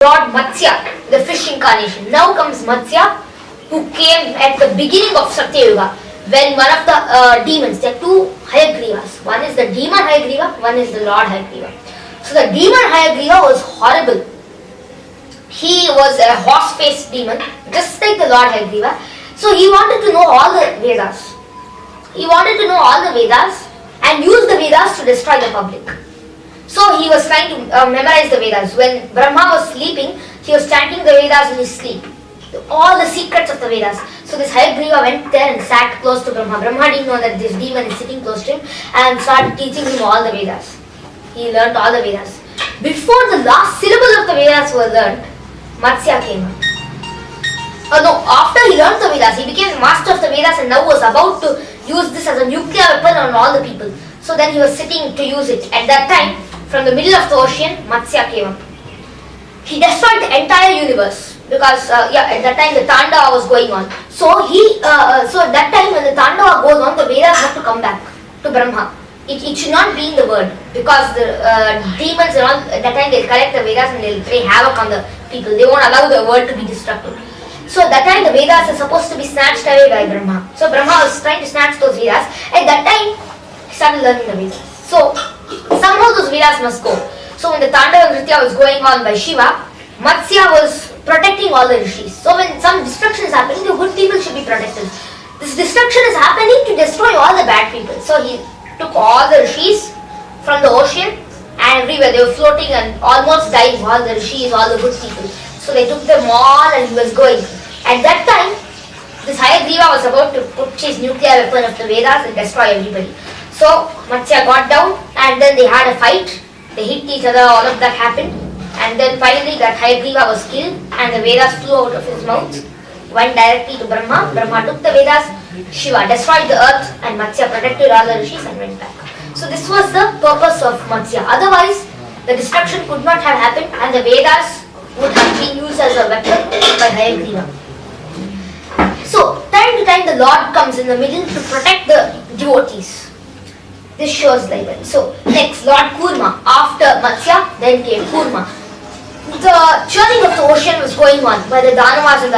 Lord Matsya, the fish incarnation. Now comes Matsya, who came at the beginning of Satyayuga, when one of the demons, there are two Hayagrivas. One is the demon Hayagriva, one is the Lord Hayagriva. So the demon Hayagriva was horrible. He was a horse-faced demon, just like the Lord Hayagriva. So he wanted to know all the Vedas. He wanted to know all the Vedas and use the Vedas to destroy the public. So he was trying to memorize the Vedas. When Brahma was sleeping, he was chanting the Vedas in his sleep. All the secrets of the Vedas. So this Hayagriva went there and sat close to Brahma. Brahma didn't know that this demon is sitting close to him and started teaching him all the Vedas. He learned all the Vedas. Before the last syllable of the Vedas was learned, Matsya came up. After he learned the Vedas, he became master of the Vedas and now was about to use this as a nuclear weapon on all the people. So then he was sitting to use it. At that time, from the middle of the ocean, Matsya came up. He destroyed the entire universe because at that time the Tandava was going on. So at that time when the Tandava goes on, the Vedas have to come back to Brahma. It should not be in the word because the demons and all, at that time they'll collect the Vedas and they'll play havoc on the people. They won't allow the word to be destructed. So at that time the Vedas are supposed to be snatched away by Brahma. So Brahma was trying to snatch those Vedas. At that time, he started learning the Vedas. So somehow those Vedas must go. So when the Tandava Nritya was going on by Shiva, Matsya was protecting all the rishis. So when some destruction is happening, the good people should be protected. This destruction is happening to destroy all the bad people. So he took all the rishis from the ocean and everywhere. They were floating and almost dying, all the rishis, all the good people. So they took them all and he was going. At that time, this Hayagriva was about to put his nuclear weapon of the Vedas and destroy everybody. So Matsya got down and then they had a fight. They hit each other, all of that happened. And then finally that Hayagriva was killed and the Vedas flew out of his mouth, went directly to Brahma. Brahma took the Vedas, Shiva destroyed the earth and Matsya protected all the rishis and went back. So this was the purpose of Matsya. Otherwise, the destruction could not have happened and the Vedas would have been used as a weapon by Hayagriva. So time to time the Lord comes in the middle to protect the devotees. This shows like that. So next, Lord Kurma. After Matsya, then came Kurma. The churning of the ocean was going on by the Danavas and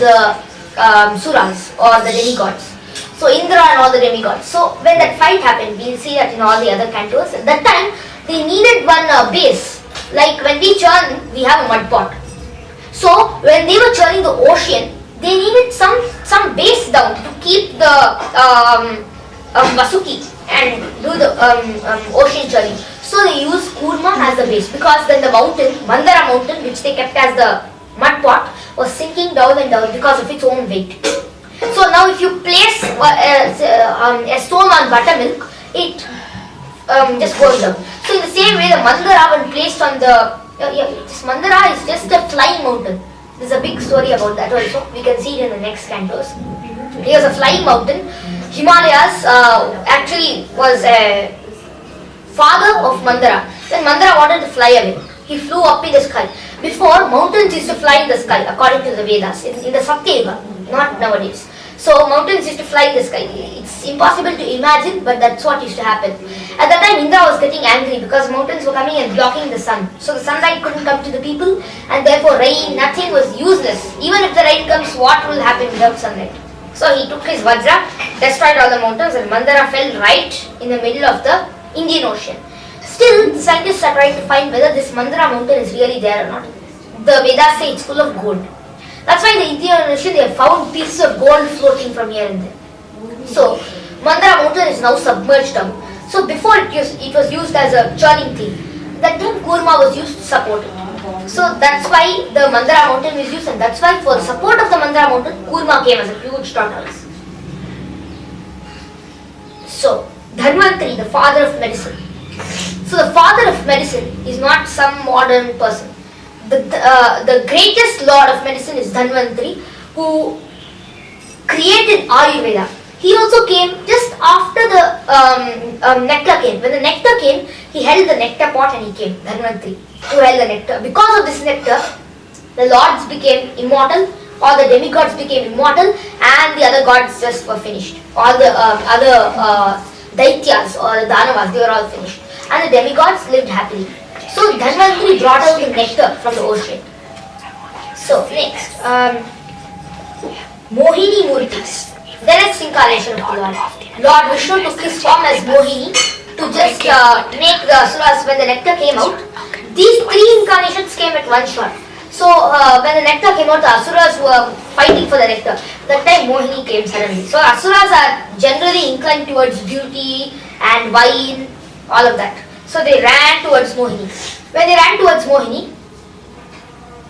the Suras or the demigods. So Indra and all the demigods. So when that fight happened, we'll see that in all the other cantos. At that time, they needed one base. Like when we churn, we have a mud pot. So when they were churning the ocean, they needed some base down to keep the Vasuki and do the ocean churning. So they used Kurma as the base because then the mountain, Mandara mountain, which they kept as the mud pot, was sinking down and down because of its own weight. So now if you place a stone on buttermilk, it just goes down. So in the same way, the Mandara when placed on the this Mandara is just a flying mountain. There's a big story about that also. We can see it in the next cantos. It was a flying mountain. Himalayas actually was a father of Mandara. Then Mandara wanted to fly away. He flew up in the sky. Before, mountains used to fly in the sky according to the Vedas. In the Satyayuga, not nowadays. So mountains used to fly in the sky. It's impossible to imagine, but that's what used to happen. At that time, Indra was getting angry because mountains were coming and blocking the sun. So the sunlight couldn't come to the people and therefore rain, nothing was useless. Even if the rain comes, what will happen without sunlight? So he took his Vajra, destroyed all the mountains and Mandara fell right in the middle of the Indian Ocean. Still, the scientists are trying to find whether this Mandara mountain is really there or not. The Vedas say it's full of gold. That's why in the Indian Ocean they have found pieces of gold floating from here and there. So, Mandara mountain is now submerged down. So before it was used as a churning thing. That time Kurma was used to support it. So that's why the Mandara mountain was used and that's why for the support of the Mandara mountain, Kurma came as a huge tortoise. So, Dhanvantari, the father of medicine. So the father of medicine is not some modern person. The greatest lord of medicine is Dhanvantari, who created Ayurveda. He also came just after the nectar came. When the nectar came, he held the nectar pot and he came, Dhanvantari, who held the nectar. Because of this nectar, the lords became immortal, all the demigods became immortal, and the other gods just were finished. All the other Daityas or the Danavas, they were all finished. And the demigods lived happily. So Dhanvantari brought out the nectar from the ocean. So next, Mohini Murtis, the next incarnation of the Lord. Lord Vishnu took his form as Mohini to just make the asuras. When the nectar came out, these three incarnations came at one shot. So when the nectar came out, the asuras were fighting for the nectar. That time Mohini came suddenly. So asuras are generally inclined towards beauty and wine, all of that. So they ran towards Mohini. When they ran towards Mohini,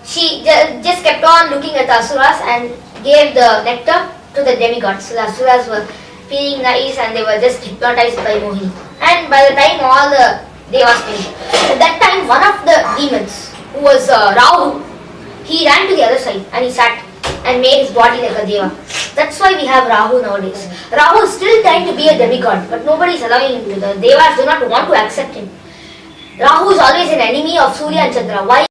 she just kept on looking at the asuras and gave the nectar to the demigods. So the asuras were feeling nice and they were just hypnotized by Mohini. And by the time all the devas finished, at that time one of the demons, who was Rahu, he ran to the other side and he sat and made his body like a deva. That's why we have Rahu nowadays. Rahu is still trying to be a demigod, but nobody is allowing him to. The devas do not want to accept him. Rahu is always an enemy of Surya and Chandra. Why?